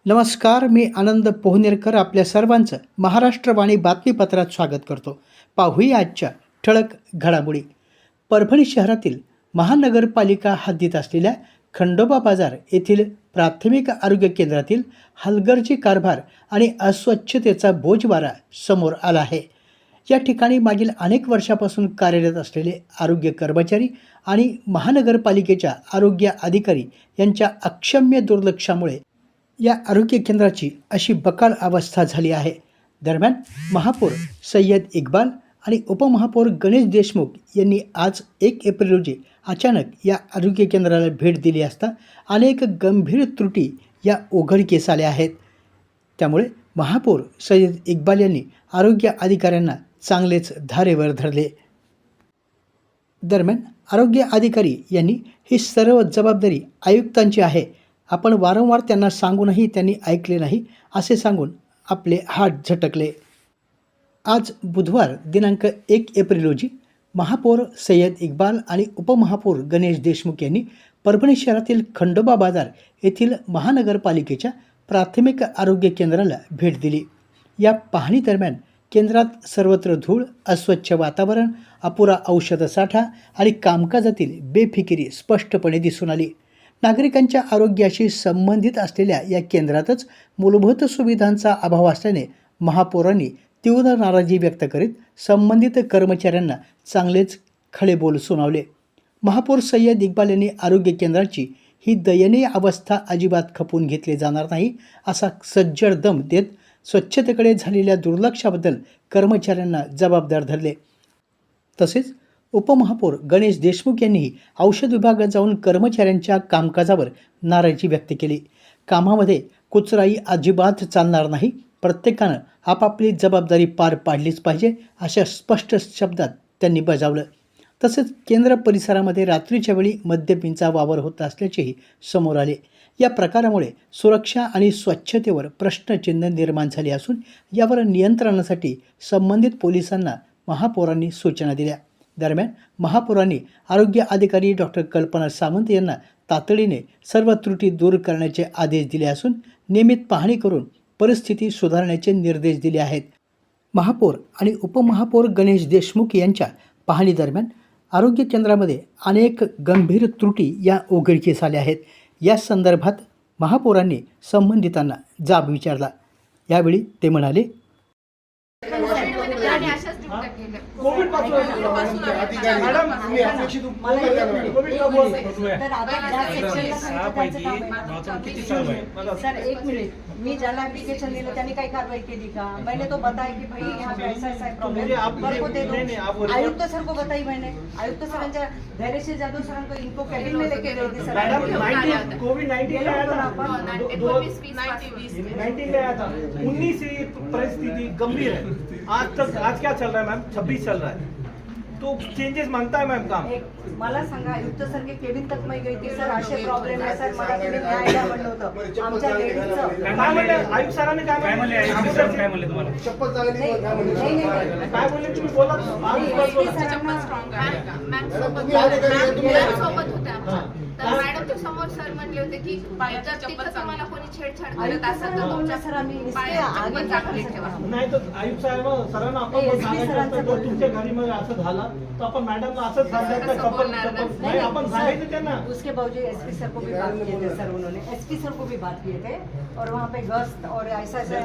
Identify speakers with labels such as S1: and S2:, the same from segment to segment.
S1: नमस्कार, मी आनंद पोहनेरकर आपल्या सर्वांचं महाराष्ट्रवाणी बातमीपत्रात स्वागत करतो. पाहूया आजच्या ठळक घडामोडी. परभणी शहरातील महानगरपालिका हद्दीत असलेल्या खंडोबा बाजार येथील प्राथमिक आरोग्य केंद्रातील हलगर्जी कारभार आणि अस्वच्छतेचा बोजवारा समोर आला आहे. या ठिकाणी मागील अनेक वर्षापासून कार्यरत असलेले आरोग्य कर्मचारी आणि महानगरपालिकेच्या आरोग्य अधिकारी यांच्या अक्षम्य दुर्लक्षामुळे या आरोग्य केंद्राची अशी बकाल अवस्था झाली आहे. दरम्यान महापौर सय्यद इक्बाल आणि उपमहापौर गणेश देशमुख यांनी आज 1 एप्रिल रोजी अचानक या आरोग्य केंद्राला भेट दिली असता अनेक गंभीर त्रुटी या उघडकीस आल्या आहेत. त्यामुळे महापौर सय्यद इक्बाल यांनी आरोग्य अधिकाऱ्यांना चांगलेच धारेवर धरले. दरम्यान आरोग्य अधिकारी यांनी ही सर्व जबाबदारी आयुक्तांची आहे, आपण वारंवार त्यांना सांगूनही त्यांनी ऐकले नाही असे सांगून आपले हात झटकले. आज बुधवार दिनांक 1 एप्रिल रोजी महापौर सय्यद इक्बाल आणि उपमहापौर गणेश देशमुख यांनी परभणी शहरातील खंडोबा बाजार येथील महानगरपालिकेच्या प्राथमिक आरोग्य केंद्राला भेट दिली. या पाहणी दरम्यान केंद्रात सर्वत्र धूळ, अस्वच्छ वातावरण, अपुरा औषध साठा आणि कामकाजातील बेफिकिरी स्पष्टपणे दिसून आली. नागरिकांच्या आरोग्याशी संबंधित असलेल्या या केंद्रातच मूलभूत सुविधांचा अभाव असल्याने महापौरांनी तीव्र नाराजी व्यक्त करीत संबंधित कर्मचाऱ्यांना चांगलेच खडे बोल सुनावले. महापौर सय्यद इक्बाल यांनी आरोग्य केंद्राची ही दयनीय अवस्था अजिबात खपून घेतली जाणार नाही असा सज्जड दम देत स्वच्छतेकडे झालेल्या दुर्लक्षाबद्दल कर्मचाऱ्यांना जबाबदार धरले. तसेच उपमहापौर गणेश देशमुख यांनीही औषध विभागात जाऊन कर्मचाऱ्यांच्या कामकाजावर नाराजी व्यक्त केली. कामामध्ये कुचराई अजिबात चालणार नाही, प्रत्येकानं आपापली जबाबदारी पार पाडलीच पाहिजे अशा स्पष्ट शब्दात त्यांनी बजावलं. तसेच केंद्र परिसरामध्ये रात्रीच्या वेळी मद्यपींचा वावर होत असल्याचेही समोर आले. या प्रकारामुळे सुरक्षा आणि स्वच्छतेवर प्रश्नचिन्ह निर्माण झाले असून यावर नियंत्रणासाठी संबंधित पोलिसांना महापौरांनी सूचना दिल्या. दरम्यान महापौरांनी आरोग्य अधिकारी डॉक्टर कल्पना सावंत यांना तातडीने सर्व त्रुटी दूर करण्याचे आदेश दिले असून नियमित पाहणी करून परिस्थिती सुधारण्याचे निर्देश दिले आहेत. महापौर आणि उपमहापौर गणेश देशमुख यांच्या पाहणी दरम्यान आरोग्य केंद्रामध्ये अनेक गंभीर त्रुटी या उघडकीस आल्या आहेत. या संदर्भात महापौरांनी संबंधितांना जाब विचारला. यावेळी ते म्हणाले,
S2: कोविड पासून मॅडम तुम्ही अपेक्षित
S3: सर एक मिनिट, मी ज्याला एप्लीकेशन दिलं त्यांनी काही कारवाई केली का? मैंने तो बताया कि भाई यहाँ पे ऐसा है प्रॉब्लम. आयुक्त सर को बताई मैंने. आयुक्त सरांच्या धैर्यशील जाधव सरांको इनको कैबिन में लेके गए थे सर.
S2: कोविड-19 आया था 19 आया था 19 से परिस्थिति गंभीर है. आज क्या चल रहा है मैम? 26 चल रहा है, तो चेंजेस मांगता है मैम काम.
S3: मला सांगा, आयुक्त सर के केबिन तक मैं गई थी सर, असे प्रॉब्लेम आहे सर, मला तुम्ही न्यायला म्हणलं होतं आमच्या लेडीजचं.
S2: काय म्हणले आयुक्त सरांनी? काय म्हणले तुम्हाला? चप्पल चालली नाही. काय बोलले तुम्ही? बोला.
S4: मॅडम तो समोर सर म्हणले होते की मला कोणी छेडछाड करत असेल तर तुमच्या
S2: नाही तर आयुक्त साहेब सरांना आपण सांगायचं तर तुमच्या घरी मध्ये असं झालं तर आपण मॅडमला असंच सांगायचं चप्पल नाही आपण सांगायचं त्यांना.
S3: उसके बावजूद एसपी सर को भी बात किए थे सर, उन्होंने एसपी सर को भी बात किए थे और वहाँ पे गश्त और ऐसा ऐसा.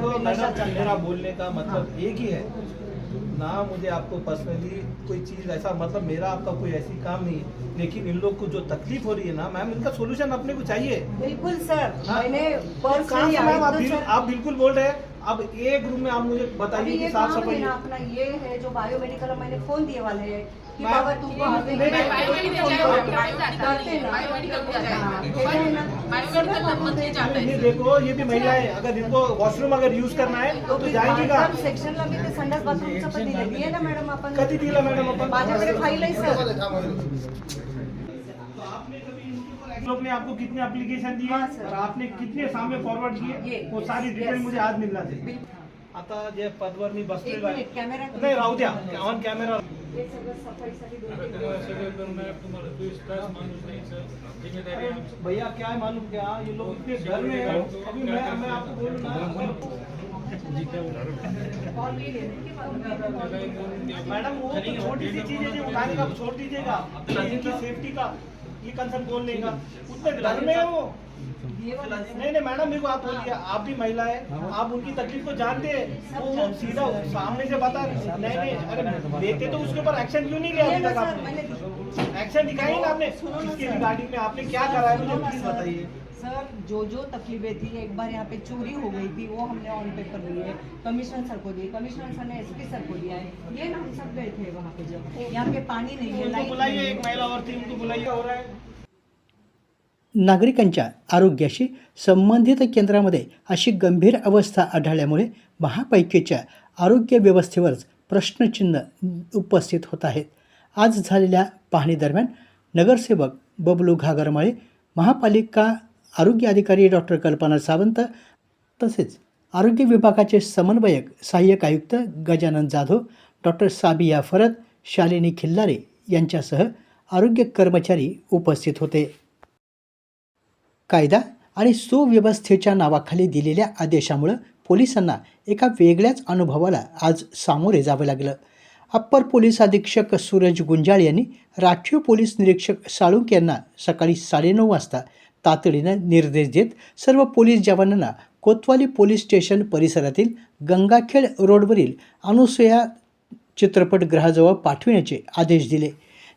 S2: मेरा बोलने का मतलब एक ही है ना, मुझे आपको पर्सनली कोई चीज़ ऐसा मतलब मेरा आपका कोई ऐसी काम नहीं, लेकिन इन लोग को जो तकलीफ हो रही है ना मैम, इनका सोल्यूशन अपने को चाहिए.
S3: बिल्कुल सर. मैंने
S2: आप बिल्कुल बोल रहे हैं. अब एक रूम में आप मुझे बताइए कि साफ सफाई
S3: अपना ये है जो बायोमेडिकल मैंने फोन दिए वाले है कि
S2: बाबा
S3: तुमको
S2: देखो ये भी महिलाएं, अगर इनको वॉशरूम अगर यूज करना है तो जाएंगी का
S3: सेक्शनला मी ते संडास बाथरूमचं पण दिलं ना मॅडम. आपण
S2: कधी दिला मॅडम? आपण
S3: माझ्याकडे फाईल आहे सर.
S2: लोग ने आपको कितने एप्लीकेशन दिए और आपने कितने सामने फॉरवर्ड किए, वो सारी डिटेल मुझे आज मिलना चाहिए. आता जे पदवर मी बसलेलो आहे,
S3: कॅमेरा
S2: नाही राहू द्या, ऑन कॅमेरा
S3: हे सगळं सफाईसाठी 2-3
S2: भैया क्या है मालूम क्या, ये लोग इतने डर में है। अभी मैं आपको बोलूं ना, मैडम वो तो छोटी सी चीज है जो उठाने का छोड़ दीजिएगा, इनकी सेफ्टी का ये कंसर्न बोल लेगा, उतने डर में है वो। नहीं मैडम, मेरे को आप बोलिए, आप भी महिला है, आप उनकी तकलीफ को जानते हैं, वो सीधा सामने से बता नहीं, अरे लेते तो उसके ऊपर एक्शन क्यों नहीं लिया अभी तक आपने? एक्शन दिखाई ना आपने, इसके रिगार्डिंग में आपने क्या करा है मुझे प्लीज बताइए।
S3: सर जो तकलीफें थी, एक बार यहाँ पे चोरी हो गई थी, वो हमने ऑन पेपर दिए, कमिश्नर सर को दिए, कमिश्नर सर ने एसपी सर को दिया है, ये ना हम सब गए थे वहाँ पे। जब यहाँ पे पानी नहीं है,
S2: उनको बुलाइए, एक महिला और थी, उनको बुलाइए। हो रहा है
S1: नागरिकांच्या आरोग्याशी संबंधित केंद्रामध्ये अशी गंभीर अवस्था आढळल्यामुळे महापालिकेच्या आरोग्य व्यवस्थेवरच प्रश्नचिन्ह उपस्थित होत आहेत. आज झालेल्या पाहणीदरम्यान नगरसेवक बबलू घागरमाळे, महापालिका आरोग्य अधिकारी डॉक्टर कल्पना सावंत तसेच आरोग्य विभागाचे समन्वयक सहाय्यक आयुक्त गजानन जाधव, डॉक्टर साबिया फरद, शालिनी खिल्लारे यांच्यासह आरोग्य कर्मचारी उपस्थित होते. कायदा आणि सुव्यवस्थेच्या नावाखाली दिलेल्या आदेशामुळे पोलिसांना एका वेगळ्याच अनुभवाला आज सामोरे जावे लागलं. अप्पर पोलीस अधीक्षक सूरज गुंजाळ यांनी राखीव पोलीस निरीक्षक साळुंक यांना सकाळी 9:30 वाजता तातडीनं निर्देश देत सर्व पोलीस जवानांना कोतवाली पोलीस स्टेशन परिसरातील गंगाखेड रोडवरील अनुसया चित्रपटगृहाजवळ पाठविण्याचे आदेश दिले.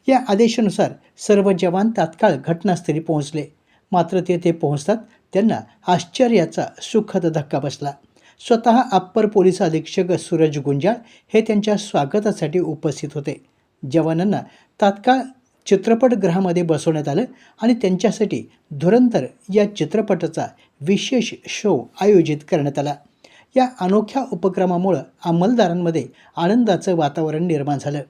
S1: या आदेशानुसार सर्व जवान तात्काळ घटनास्थळी पोहोचले. मात्र तेथे पोहोचतात त्यांना आश्चर्याचा सुखद धक्का बसला. स्वतः अप्पर पोलीस अधीक्षक सूरज गुंजाळ हे त्यांच्या स्वागतासाठी उपस्थित होते. जवानांना तात्काळ चित्रपटगृहामध्ये बसवण्यात आलं आणि त्यांच्यासाठी धुरंधर या चित्रपटाचा विशेष शो आयोजित करण्यात आला. या अनोख्या उपक्रमामुळं अंमलदारांमध्ये आनंदाचं वातावरण निर्माण झालं.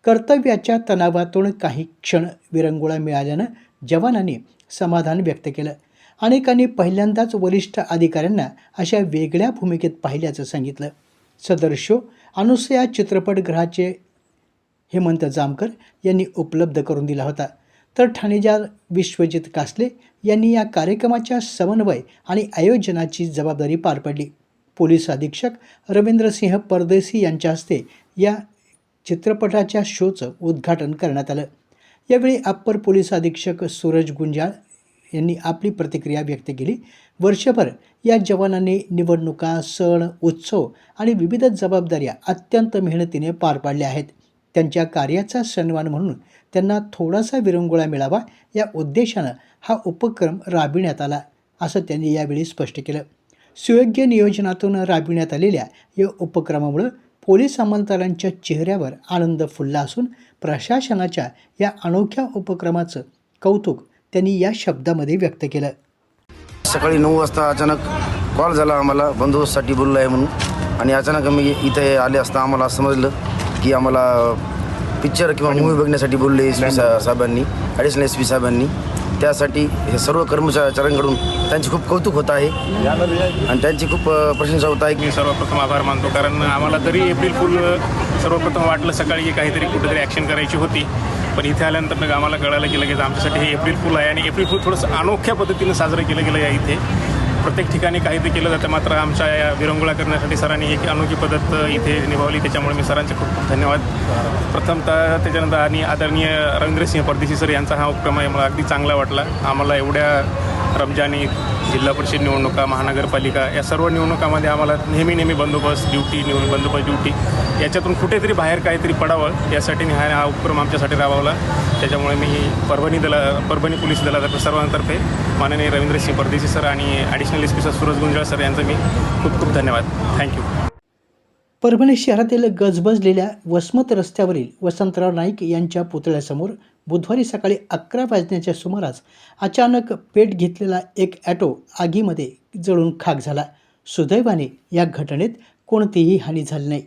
S1: कर्तव्याच्या तणावातून काही क्षण विरंगुळा मिळाल्यानं जवानांनी समाधान व्यक्त केलं. अनेकांनी पहिल्यांदाच वरिष्ठ अधिकाऱ्यांना अशा वेगळ्या भूमिकेत पाहिल्याचं सांगितलं. सदर शो अनुसया चित्रपटगृहाचे हेमंत जामकर यांनी उपलब्ध करून दिला होता. तर ठाणेदार विश्वजित कासले यांनी या कार्यक्रमाच्या समन्वय आणि आयोजनाची जबाबदारी पार पडली. पोलीस अधीक्षक रवींद्रसिंह परदेशी यांच्या हस्ते या चित्रपटाच्या शोचं उद्घाटन करण्यात आलं. यावेळी अप्पर पोलीस अधीक्षक सूरज गुंजाळ यांनी आपली प्रतिक्रिया व्यक्त केली. वर्षभर या जवानांनी निवडणुका, सण, उत्सव आणि विविध जबाबदाऱ्या अत्यंत मेहनतीने पार पाडल्या आहेत. त्यांच्या कार्याचा सन्मान म्हणून त्यांना थोडासा विरंगुळा मिळावा या उद्देशानं हा उपक्रम राबविण्यात आला, असं त्यांनी यावेळी स्पष्ट केलं. सुयोग्य नियोजनातून राबविण्यात आलेल्या या उपक्रमामुळे पोलीस अंमलदारांच्या चेहऱ्यावर आनंद फुलला असून प्रशासनाच्या या अनोख्या उपक्रमाचं कौतुक त्यांनी या शब्दामध्ये व्यक्त केलं.
S5: सकाळी 9 वाजता अचानक कॉल झाला आम्हाला, बंदोबस्तसाठी बोललो आहे म्हणून. आणि अचानक आम्ही इथे आले असता आम्हाला समजलं की आम्हाला पिक्चर किंवा मूवी बघण्यासाठी बोलले एस पी साहेबांनी, ॲडिशनल एस पी साहेबांनी. त्यासाठी हे सर्व कर्मचाऱ्यांकडून त्यांचे खूप कौतुक होत आहे आणि त्यांची खूप प्रशंसा होत आहे.
S6: मी सर्वप्रथम आभार मानतो, कारण आम्हाला तरी एप्रिल फूल सर्वप्रथम वाटलं सकाळी की काहीतरी कुठेतरी ॲक्शन करायची होती, पण इथे आल्यानंतर मग आम्हाला कळालं की लगेच आमच्यासाठी हे एप्रिल फूल आहे. आणि एप्रिल फूल थोडंसं अनोख्या पद्धतीनं साजरं केलं गेलं आहे. इथे प्रत्येक ठिकाणी काहीतरी केलं जातं, मात्र आमच्या या विरंगुळा करण्यासाठी सरांनी एक अनोखी पद्धत इथे निभावली. त्याच्यामुळे मी सरांचे खूप खूप धन्यवाद. प्रथमतः त्याच्यानंतर आणि आदरणीय रवींद्रसिंह परदेशी सर यांचा हा उपक्रम आहे मला अगदी चांगला वाटला. आम्हाला एवढ्या रमजानी, जिल्हा परिषद निवडणुका, महानगरपालिका या सर्व निवडणुकामध्ये आम्हाला नेहमी बंदोबस्त ड्युटी याच्यातून कुठेतरी बाहेर काहीतरी पडावं यासाठी हा उपक्रम आमच्यासाठी राबवला. त्याच्यामुळे मी परभणी पोलीस दलातर्फे सर्वांतर्फे माननीय रवींद्रसिंह परदेशी सर आणि additional S P sir Suraj Gunjal sir यांचा मी खूप खूप धन्यवाद. थँक्यू.
S1: परभणी शहरातील गजबजलेल्या वसमत रस्त्यावरील वसंतराव नाईक यांच्या पुतळ्यासमोर बुधवारी सकाळी 11 वाजण्याच्या सुमारास अचानक पेट घेतलेला एक ॲटो आगीमध्ये जळून खाक झाला. सुदैवाने या घटनेत कोणतीही हानी झाली नाही.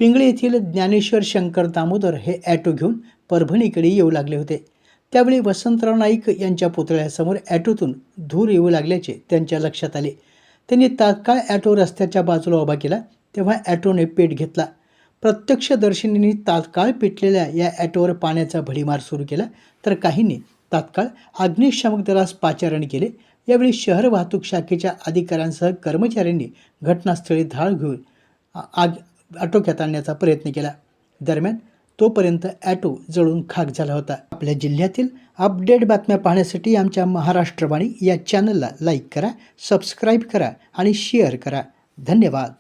S1: पिंगळे येथील ज्ञानेश्वर शंकर दामोदर हे ॲटो घेऊन परभणीकडे येऊ लागले होते. त्यावेळी वसंतराव नाईक यांच्या पुतळ्यासमोर ॲटोतून धूर येऊ लागल्याचे त्यांच्या लक्षात आले. त्यांनी तात्काळ ॲटो रस्त्याच्या बाजूला उभा केला, तेव्हा ॲटोने पेट घेतला. प्रत्यक्षदर्शींनी तात्काळ पेटलेल्या या ॲटोवर पाण्याचा भडीमार सुरू केला, तर काहींनी तात्काळ अग्निशामक दलास पाचारण केले. यावेळी शहर वाहतूक शाखेच्या अधिकाऱ्यांसह कर्मचाऱ्यांनी घटनास्थळी धाड घेऊन आग आटोक्यात आणण्याचा प्रयत्न केला. दरम्यान तोपर्यंत ॲटो जळून खाक झाला होता. आपल्या जिल्ह्यातील अपडेट बातम्या पाहण्यासाठी आमच्या महाराष्ट्रवाणी या चॅनलला लाईक करा, सबस्क्राईब करा आणि शेअर करा. धन्यवाद.